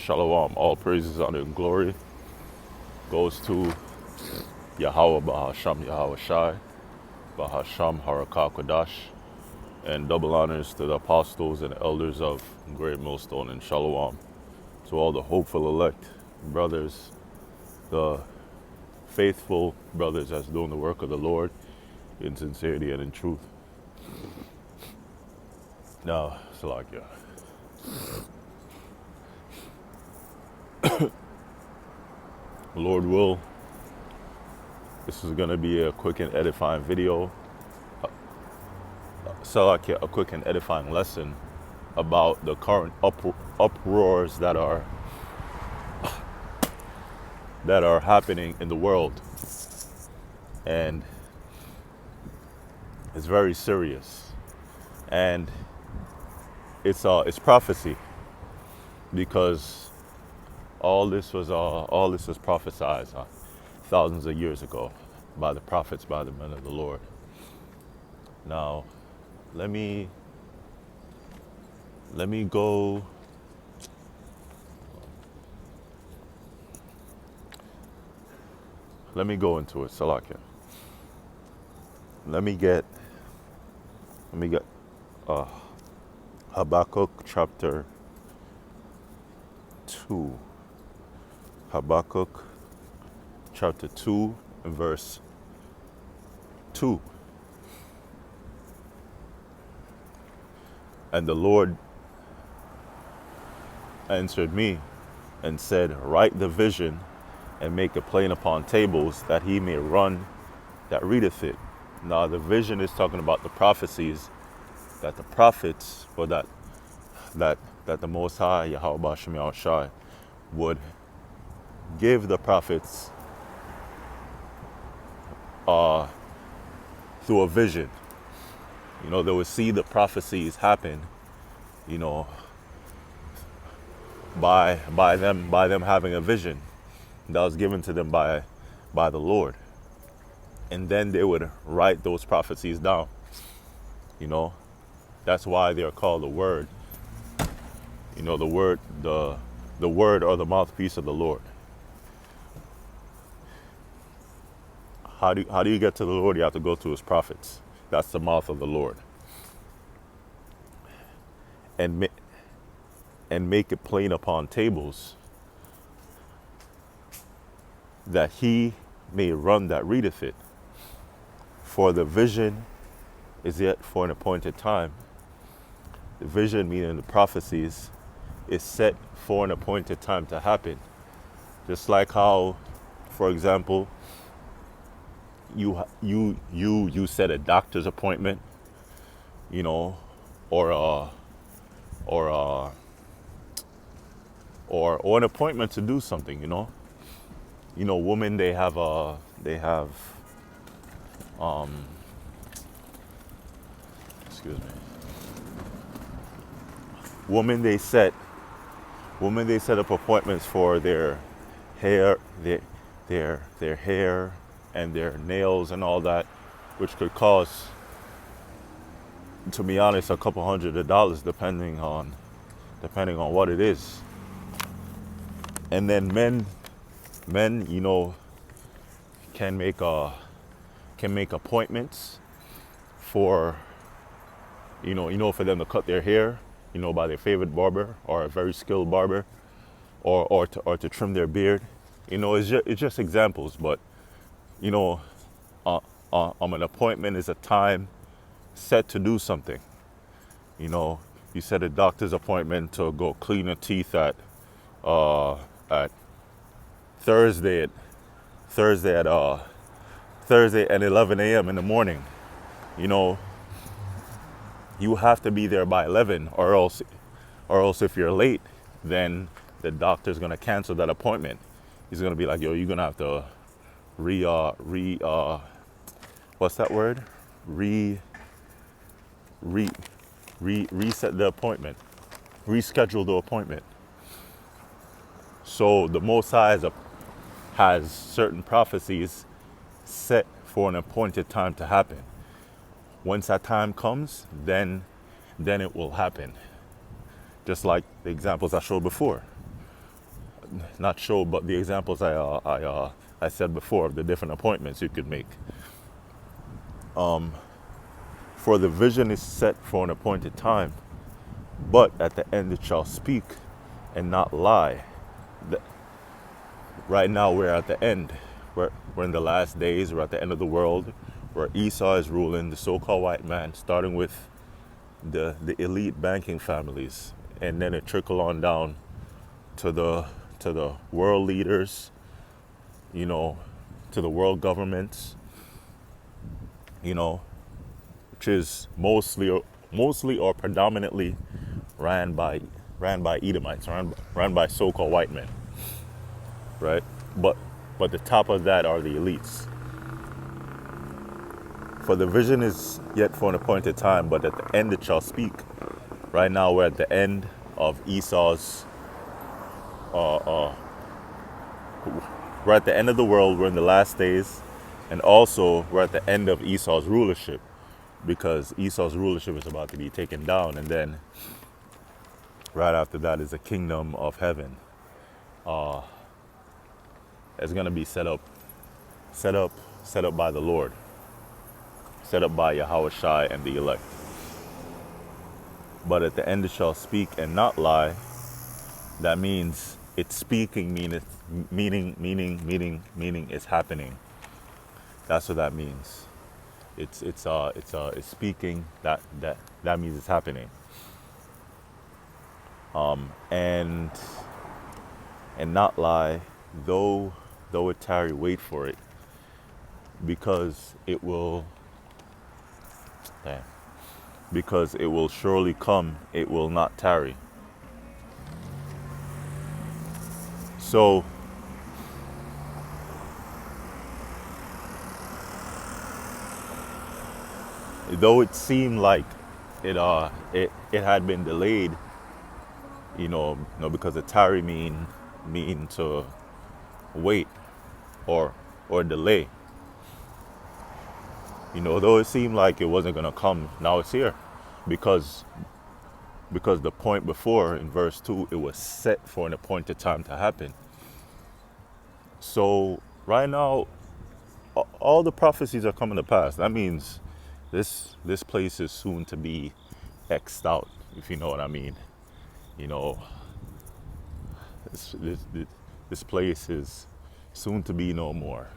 Shalom. All praises, honor, and glory goes to Yahweh Bahasham Yahweh Shai, Bahasham Harakah Kodash, and double honors to the apostles and elders of Great Millstone and Shalom. To all the hopeful elect brothers, the faithful brothers that's doing the work of the Lord in sincerity and in truth. Now, Salakia. Lord will, this is going to be a quick and edifying video. Salakia, a quick and edifying lesson about the current uproars that are happening in the world, and it's very serious, and it's prophecy, because all this was prophesied thousands of years ago by the prophets, by the men of the Lord. Now, let me go. Let me go into it, Salakia. Let me get Habakkuk chapter 2. Habakkuk chapter 2 and verse 2. And the Lord answered me and said, write the vision and make it plain upon tables, that he may run that readeth it. Now the vision is talking about the prophecies that the prophets, or that the Most High, Yahweh B'Shem Yahweh Shai, would give the prophets through a vision. You know, they would see the prophecies happen, you know, by them having a vision that was given to them by the Lord. And then they would write those prophecies down. You know, that's why they're called the Word. You know, the Word or the mouthpiece of the Lord. How do you get to the Lord? You have to go to his prophets. That's the mouth of the Lord. And make it plain upon tables, that he may run that readeth it. For the vision is yet for an appointed time. The vision, meaning the prophecies, is set for an appointed time to happen. Just like how, for example, you set a doctor's appointment, you know, or an appointment to do something, you know. You know, women, they have excuse me. Women, they set up appointments for their hair, their hair and their nails and all that, which could cost, to be honest, a couple $100 depending on what it is. And then men, you know, can make appointments for, you know, for them to cut their hair, you know, by their favorite barber or a very skilled barber, or to trim their beard. You know, it's just examples, but you know, an appointment is a time set to do something. You know, you set a doctor's appointment to go clean your teeth at Thursday at 11 a.m. in the morning. You know, you have to be there by 11, or else if you're late, then the doctor's gonna cancel that appointment. He's gonna be like, yo, you're gonna have to what's that word? Reset the appointment, reschedule the appointment. So the Most High has certain prophecies set for an appointed time to happen. Once that time comes, then it will happen. Just like the examples I showed before. not show, but the examples I said before of the different appointments you could make. For the vision is set for an appointed time, but at the end it shall speak and not lie. The- right now we're at the end. We're in the last days. We're at the end of the world, where Esau is ruling, the so-called white man, starting with the elite banking families, and then it trickle on down to the world leaders, you know, to the world governments, you know, which is mostly or predominantly ran by Edomites, ran by so-called white men, right? But the top of that are the elites. For the vision is yet for an appointed time, but at the end it shall speak. Right now we're at the end of Esau's. We're at the end of the world. We're in the last days, and also we're at the end of Esau's rulership, because Esau's rulership is about to be taken down, and then right after that is the kingdom of heaven. It's going to be set up by the Lord, set up by Yahweh Shai and the elect. But at the end it shall speak and not lie. That means it's speaking, meaning it's happening. That's what that means. It's speaking. That means it's happening. And not lie, though it tarry, wait for it, because it will surely come, it will not tarry. So though it seemed like it had been delayed, because the tarry mean to wait or delay. Though it seemed like it wasn't gonna come, now it's here, because the point before in verse 2, it was set for an appointed time to happen. So right now, all the prophecies are coming to pass. That means this place is soon to be X'd out, if you know what I mean. This place is soon to be no more,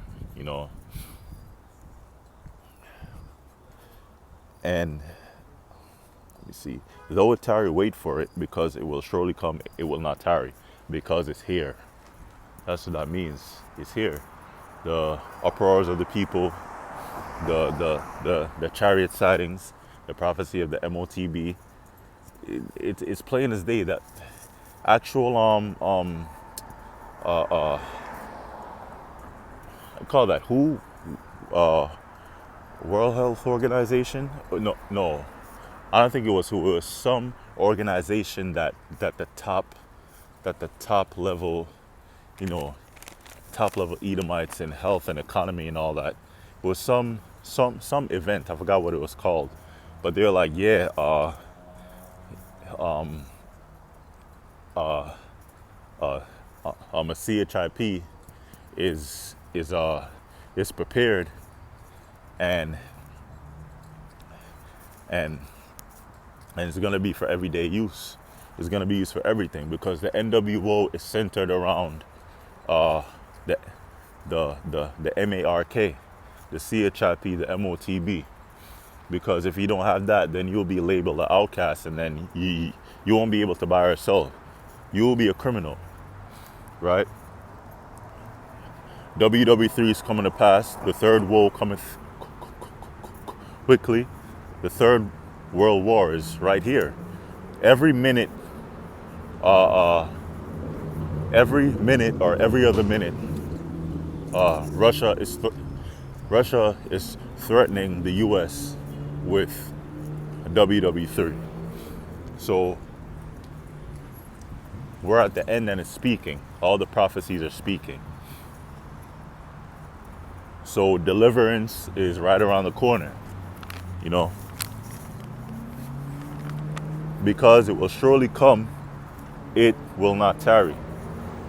And let me see. Though it tarry, wait for it, because it will surely come. It will not tarry, because it's here. That's what that means. It's here. The uproars of the people, the chariot sightings, the prophecy of the MOTB. It's plain as day that actual I call that WHO, World Health Organization. No, I don't think it was WHO. It was some organization that the top level, top level Edomites in health and economy and all that. It was some event. I forgot what it was called, but they were like, yeah, a CHIP is prepared and it's going to be for everyday use. It's going to be used for everything, because the NWO is centered around the MARK, the CHIP, the MOTB. Because if you don't have that, then you'll be labeled an outcast, and then you won't be able to buy or sell. You will be a criminal, right? WW3 is coming to pass. The third woe cometh quickly. The third world war is right here. Every minute or every other minute, Russia is threatening the U.S. with WW3. So we're at the end, and it's speaking. All the prophecies are speaking. So deliverance is right around the corner, because it will surely come, it will not tarry.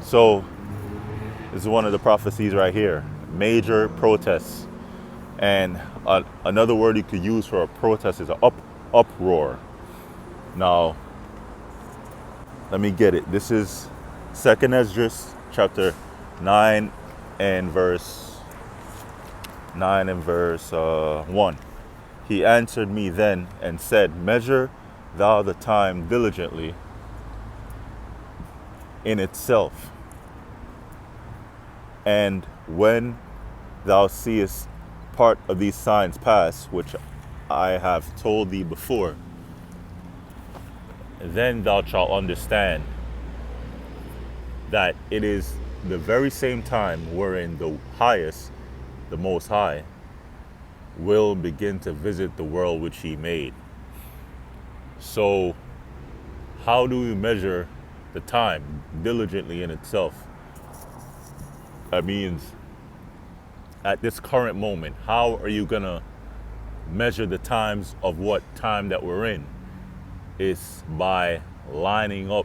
So this is one of the prophecies right here. Major protests. And another word you could use for a protest is an uproar. Now, let me get it. This is 2Esdras chapter 9 and verse 1. He answered me then and said, measure thou the time diligently in itself. And when thou seest part of these signs pass, which I have told thee before, then thou shalt understand that it is the very same time wherein the highest, the Most High, will begin to visit the world which he made. So how do we measure the time diligently in itself? That means at this current moment, how are you gonna measure the times of what time that we're in? It's by lining up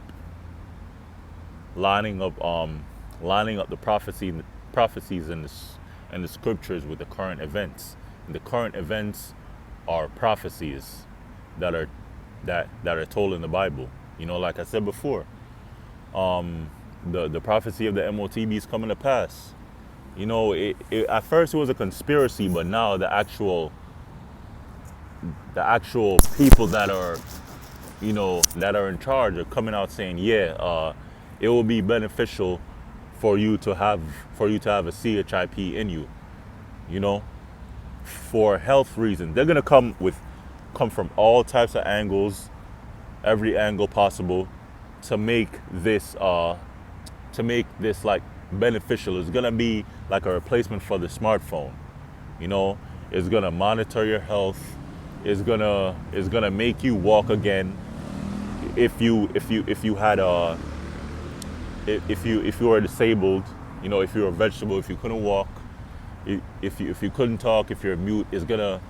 the prophecies and the scriptures with the current events. And the current events are prophecies that are told in the Bible. You know, like I said before, the prophecy of the MOTB is coming to pass. You know, at first it was a conspiracy, but now the actual people that are, you know, that are in charge are coming out saying, yeah, it will be beneficial for you to have a CHIP in you, you know, for health reasons. They're gonna come from all types of angles, every angle possible, to make this like beneficial. It's gonna be like a replacement for the smartphone. You know, it's gonna monitor your health. It's gonna make you walk again. If you were disabled, you know, if you're a vegetable, if you couldn't walk, if you couldn't talk, if you're mute, it's gonna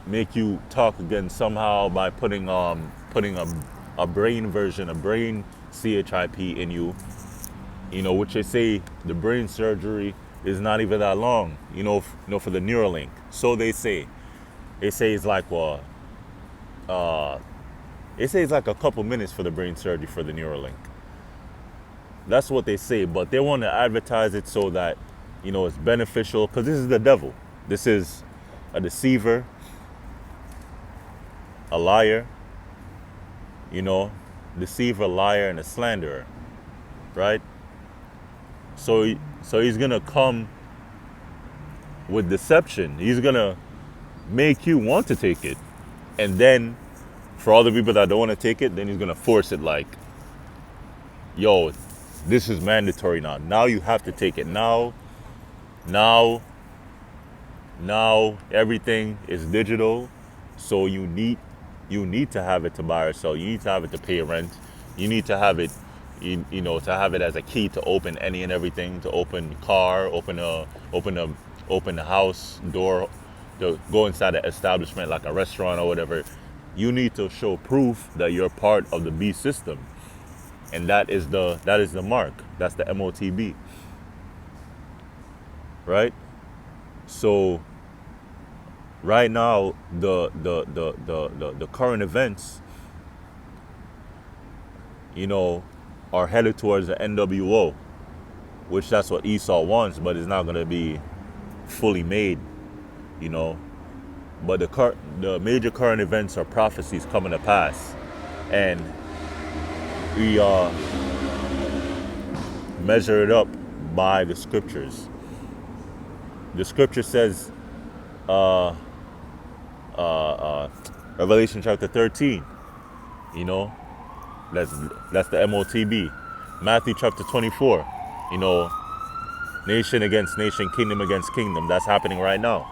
make you talk again somehow by putting a brain version, a brain CHIP in you. You know, which they say the brain surgery is not even that long. You know, for the Neuralink. So they say it's like they say it's like a couple minutes for the brain surgery for the Neuralink. That's what they say, but they want to advertise it so that, you know, it's beneficial, because this is the devil. This is a deceiver, a liar, you know, deceiver, liar, and a slanderer, right? So he's gonna come with deception. He's gonna make you want to take it, and then for all the people that don't want to take it, then he's gonna force it like, yo, this is mandatory now. Now you have to take it. Now everything is digital, so you need to have it to buy or sell. You need to have it to pay rent. You need to have it, you know, to have it as a key to open any and everything, to open car, open the house door, to go inside the establishment like a restaurant or whatever. You need to show proof that you're part of the B system. And that is the mark. That's the MOTB. Right? So right now the current events, you know, are headed towards the NWO, which that's what Esau wants, but it's not gonna be fully made, you know. But the major current events are prophecies coming to pass. And we measure it up by the scriptures. The scripture says, Revelation chapter 13, you know, that's the MOTB. Matthew chapter 24, you know, nation against nation, kingdom against kingdom. That's happening right now.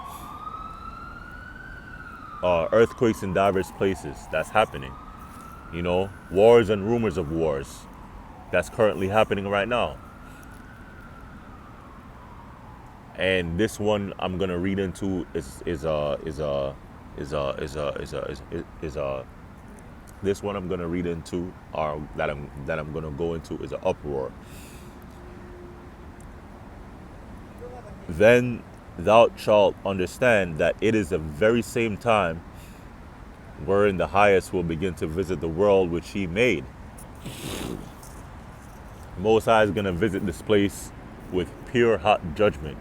Earthquakes in diverse places. That's happening. You know, wars and rumors of wars. That's currently happening right now. And this one I'm gonna read into is this one I'm gonna read into, or that I'm gonna go into, is an uproar. Then thou shalt understand that it is the very same time wherein the highest will begin to visit the world which he made. Most High is going to visit this place with pure hot judgment.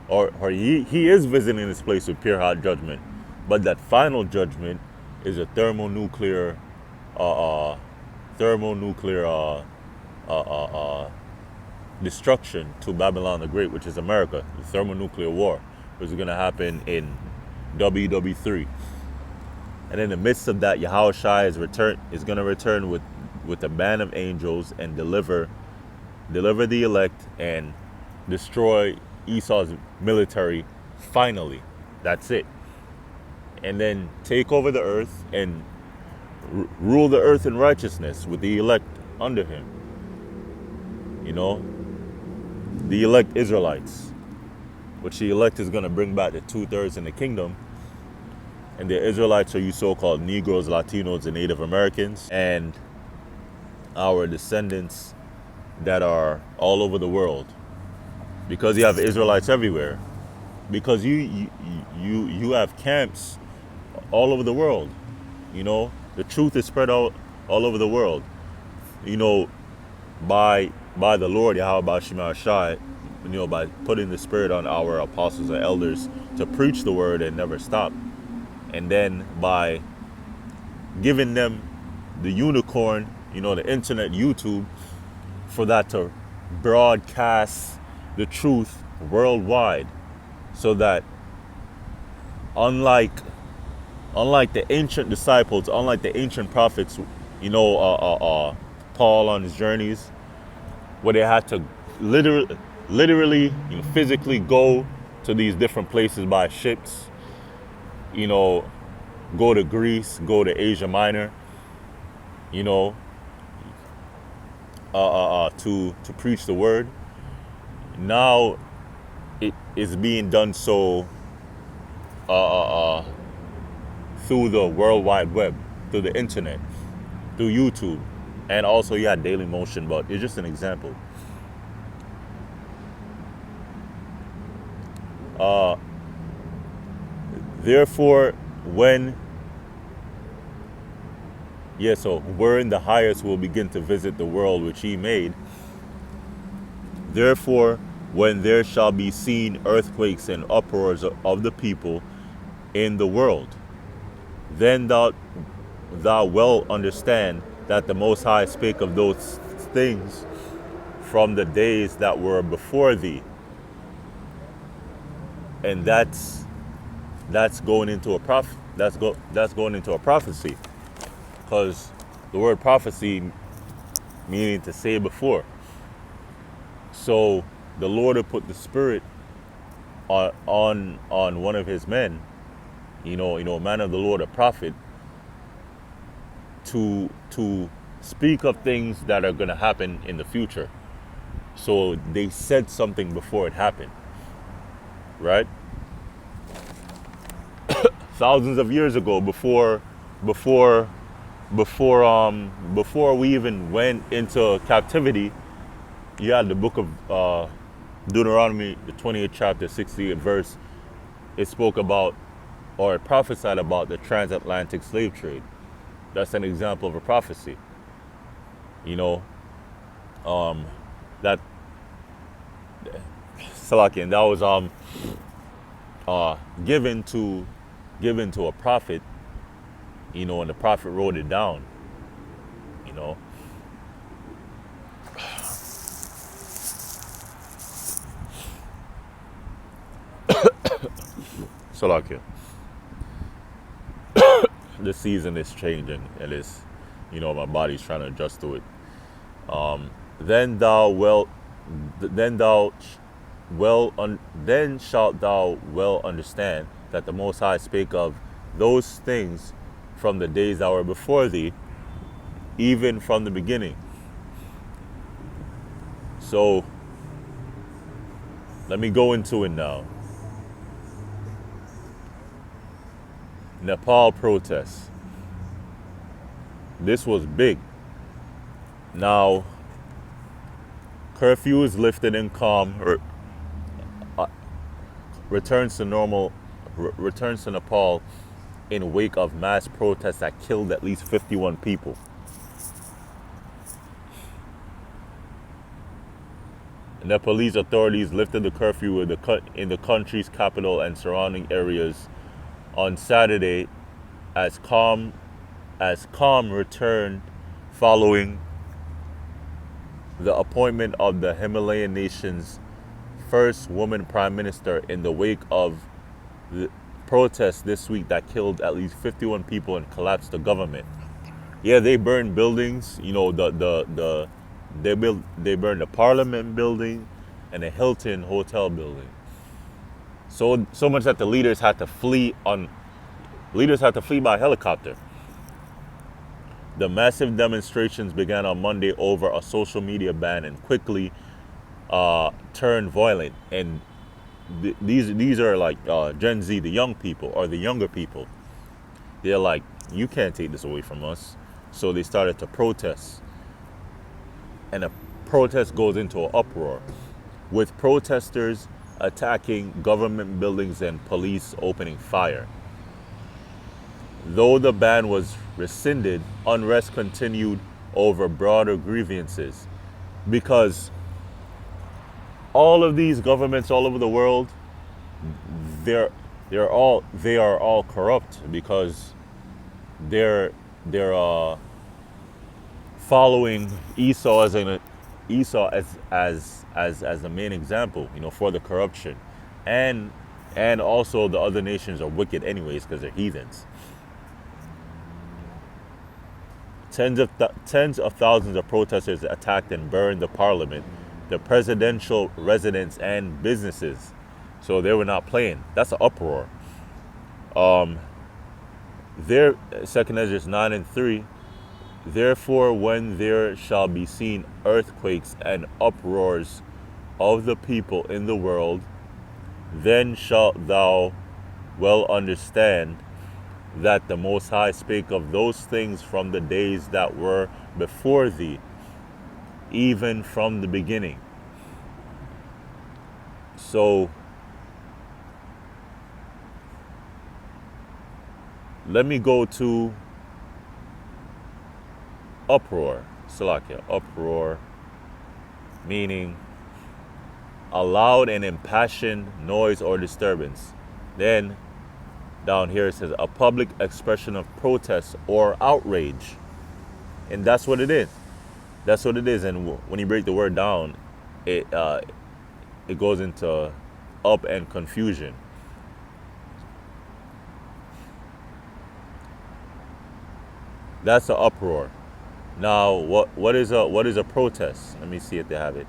Or he is visiting this place with pure hot judgment. But that final judgment is a thermonuclear thermonuclear destruction to Babylon the Great, which is America, the thermonuclear war, which is going to happen in WW3. And in the midst of that, Yahushua is going to return with a band of angels and deliver the elect and destroy Esau's military finally. That's it. And then take over the earth and rule the earth in righteousness with the elect under him. You know, the elect Israelites, which the elect is going to bring back the 2/3 in the kingdom. And the Israelites are you so-called Negroes, Latinos, and Native Americans, and our descendants that are all over the world. Because you have Israelites everywhere. Because you have camps all over the world. You know, the truth is spread out all over the world. You know, by the Lord Yahweh Shema Shai, you know, by putting the Spirit on our apostles and elders to preach the word and never stop. And then by giving them the unicorn, you know, the internet, YouTube, for that to broadcast the truth worldwide, so that unlike the ancient disciples, unlike the ancient prophets, you know, Paul on his journeys, where they had to literally, you know, physically go to these different places by ships, you know, go to Greece, go to Asia Minor, you know, to preach the word. Now it is being done so through the World Wide Web, through the internet, through YouTube, and also Daily Motion, but it's just an example. Therefore, wherein the highest will begin to visit the world which he made. Therefore, when there shall be seen earthquakes and uproars of the people in the world, then thou well understand that the Most High spake of those things from the days that were before thee. And that's going into a that's going into a prophecy, because the word prophecy meaning to say before. So the Lord will put the Spirit on one of his men, you know, a man of the Lord, a prophet, to speak of things that are going to happen in the future. So they said something before it happened, right? Thousands of years ago, before we even went into captivity, you had the book of Deuteronomy, the 20th chapter, 60th verse. It spoke about, or it prophesied about, the transatlantic slave trade. That's an example of a prophecy. You know, that Salaki, and that was given to a prophet, you know, and the prophet wrote it down, you know. Salaki. The season is changing, and it's, you know, my body's trying to adjust to it. Then shalt thou well understand that the Most High spake of those things from the days that were before thee, even from the beginning. So let me go into it now. Nepal protests. This was big. Now, curfew is lifted in calm, or returns to Nepal in wake of mass protests that killed at least 51 people. Nepalese authorities lifted the curfew in the country's capital and surrounding areas on Saturday as calm returned following the appointment of the Himalayan nation's first woman prime minister in the wake of the protests this week that killed at least 51 people and collapsed the government. Yeah, they burned buildings. You know, they burned the Parliament building and the Hilton hotel building. So much that the leaders had to flee by helicopter. The massive demonstrations began on Monday over a social media ban and quickly turned violent. And these are like Gen Z, the young people or the younger people. They're like, you can't take this away from us. So they started to protest. And a protest goes into an uproar, with protesters attacking government buildings and police opening fire. Though the ban was rescinded, unrest continued over broader grievances because all of these governments all over the world, they are all corrupt because they're following Esau as the main example, you know, for the corruption, and also the other nations are wicked anyways because they're heathens. Tens of thousands of protesters attacked and burned the parliament, the presidential residence, and businesses. So they were not playing. That's an uproar. There, 2Esdras 9:3. Therefore, when there shall be seen earthquakes and uproars of the people in the world, then shalt thou well understand that the Most High spake of those things from the days that were before thee, even from the beginning. So, let me go to uproar. Salakia, uproar, meaning a loud and impassioned noise or disturbance. Then down here it says a public expression of protest or outrage. And that's what it is. That's what it is. And when you break the word down, it goes into up and confusion. That's an uproar. Now, what is a protest? Let me see if they have it.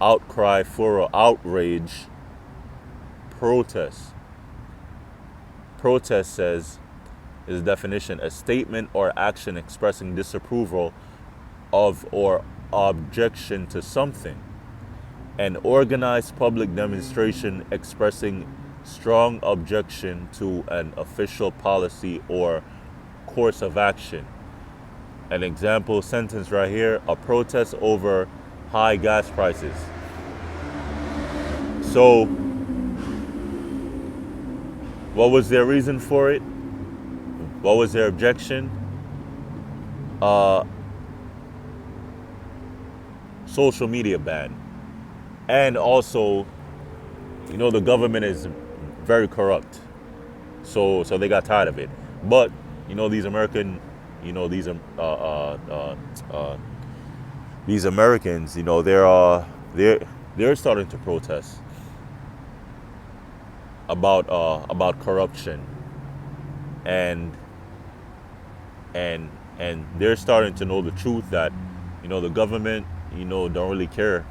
Outcry, furor, outrage, protest. Protest says, is a definition, a statement or action expressing disapproval of or objection to something. An organized public demonstration expressing strong objection to an official policy or course of action. An example sentence right here, a protest over high gas prices. So, what was their reason for it? What was their objection? Social media ban. And also, you know, the government is very corrupt. So they got tired of it. But, you know, these Americans, you know, these Americans, you know, they're starting to protest about corruption, and they're starting to know the truth that, you know, the government, you know, don't really care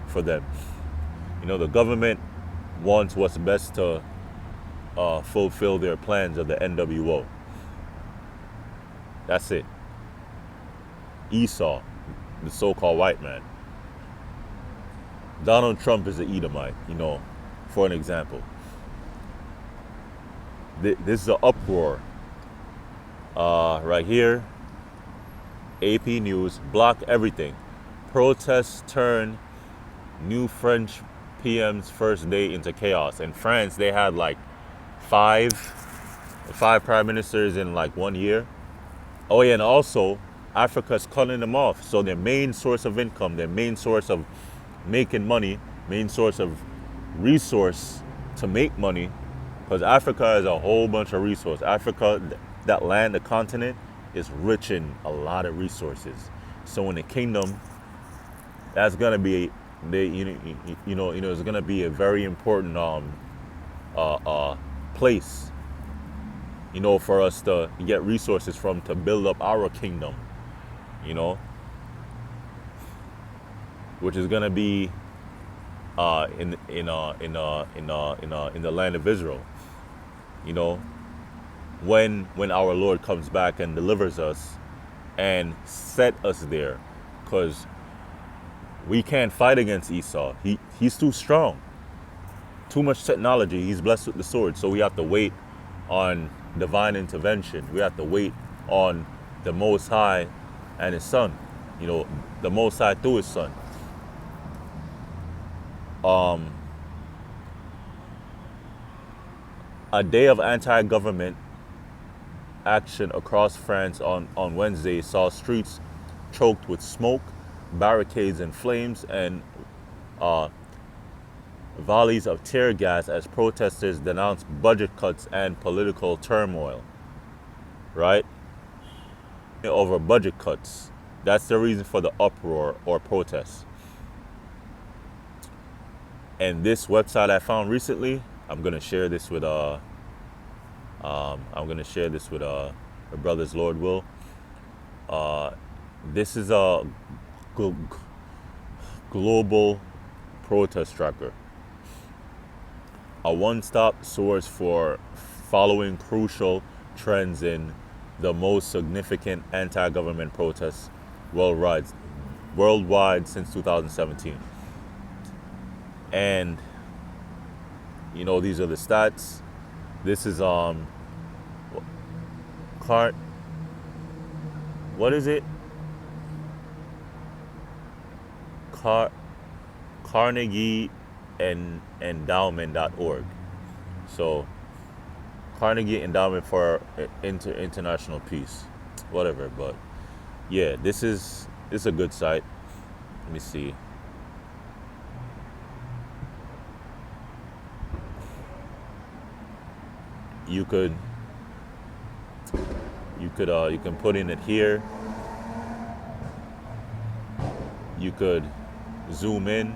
for them. You know, the government wants what's best to fulfill their plans of the NWO. That's it. Esau, the so-called white man. Donald Trump is an Edomite, you know, for an example. This is an uproar. Right here, AP News, block everything. Protests turn new French PM's first day into chaos. In France, they had like five prime ministers in like 1 year. Oh yeah, and also Africa's cutting them off. So their main source of income, their main source of making money, main source of resource to make money, because Africa has a whole bunch of resources. Africa, that land, the continent, is rich in a lot of resources. So in the kingdom, that's gonna be it's gonna be a very important place, for us to get resources from to build up our kingdom, which is gonna be in the land of Israel, when our Lord comes back and delivers us and set us there, because we can't fight against Esau. He's too strong, too much technology. He's blessed with the sword, so we have to wait on divine intervention. We have to wait on the Most High and His Son, the Most High through His Son. A day of anti-government action across France on Wednesday saw streets choked with smoke, barricades in flames, and volleys of tear gas as protesters denounced budget cuts and political turmoil. Right? Over budget cuts. That's the reason for the uproar or protests. And this website I found recently, I'm gonna share this with my brothers, Lord will. This is a global protest tracker, a one-stop source for following crucial trends in the most significant anti-government protests worldwide since 2017. And these are the stats. This is what is it? Carnegie Endowment.org. So Carnegie Endowment for International Peace, whatever. But yeah, this is a good site. Let me see. You can put in it here. You could zoom in.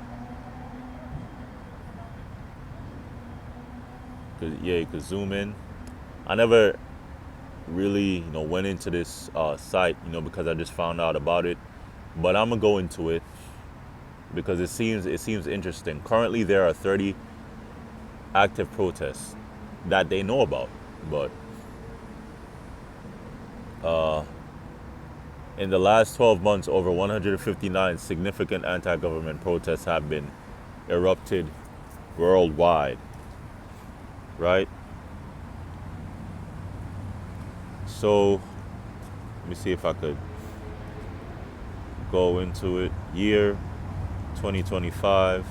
You could zoom in. I never really, went into this site, because I just found out about it. But I'm gonna go into it because it seems interesting. Currently, there are 30 active protests that they know about, but in the last 12 months, over 159 significant anti-government protests have been erupted worldwide. Right? So let me see if I could go into it. Year 2025.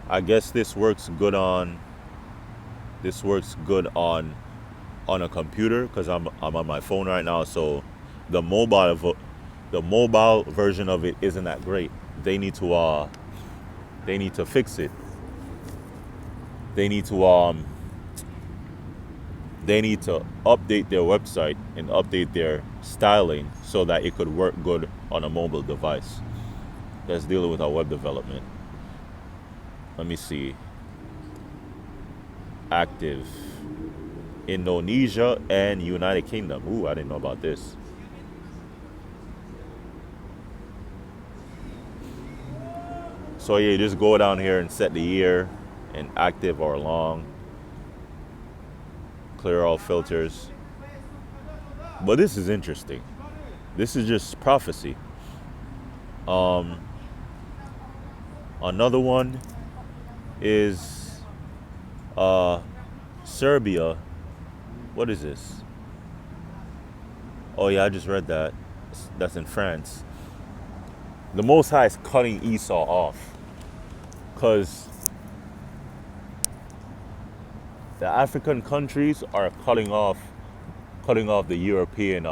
I guess this works good on a computer because I'm on my phone right now. So the mobile version of it isn't that great. They need to fix it. They need to update their website and update their styling so that it could work good on a mobile device that's dealing with our web development. Let me see. Active. Indonesia and United Kingdom. Ooh, I didn't know about this. So yeah, you just go down here and set the year and active or long. Clear all filters. But this is interesting. This is just prophecy. Another one is Serbia What is this? Oh yeah, I just read that. That's in France. The Most High is cutting Esau off because the African countries are cutting off the European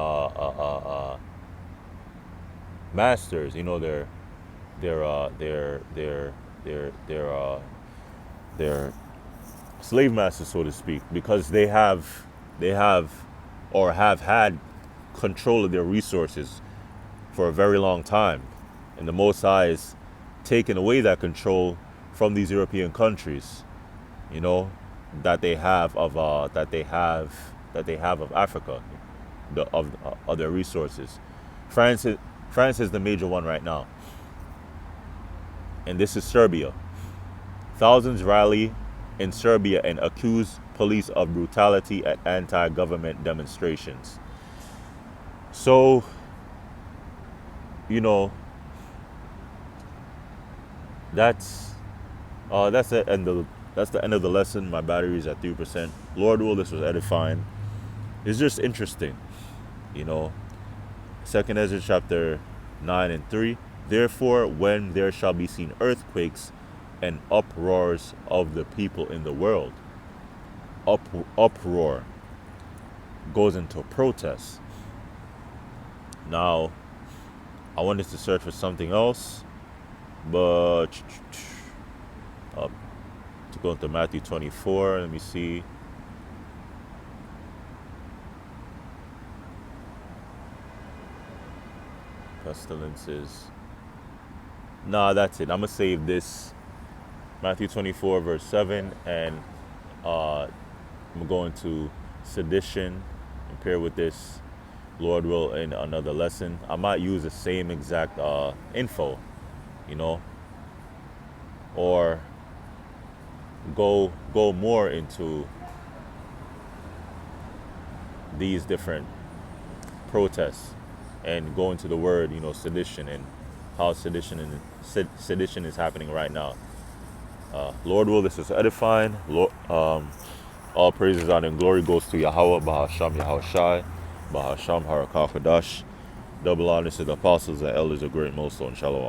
masters. You know, their slave masters, so to speak, because they have or have had control of their resources for a very long time, and the Most High is taking away that control from these European countries. You know, that they have of Africa, of their resources. France is France is the major one right now, and this is Serbia. Thousands rally in Serbia and accuse police of brutality at anti-government demonstrations. So, you know, that's the end of the lesson. My battery is at 3%. Lord will, this was edifying. It's just interesting, you know. 2Esdras chapter 9 and 3. Therefore, when there shall be seen earthquakes and uproars of the people in the world, uproar goes into protest. Now, I wanted to search for something else, but to go into Matthew 24, let me see. Pestilences. Nah, that's it. I'm going to save this. Matthew 24, verse 7, and I'm going to sedition and pair with this, Lord will, in another lesson. I might use the same exact info, you know, or go more into these different protests and go into the word, you know, sedition, and how sedition is happening right now. Lord will, this is edifying. Lord, all praises, honor, and glory goes to Yahweh, Bahasham, Yahweh Shai, Bahasham, Harakah Kadash. Double honors to the apostles and elders of Great Millstone. Shalom.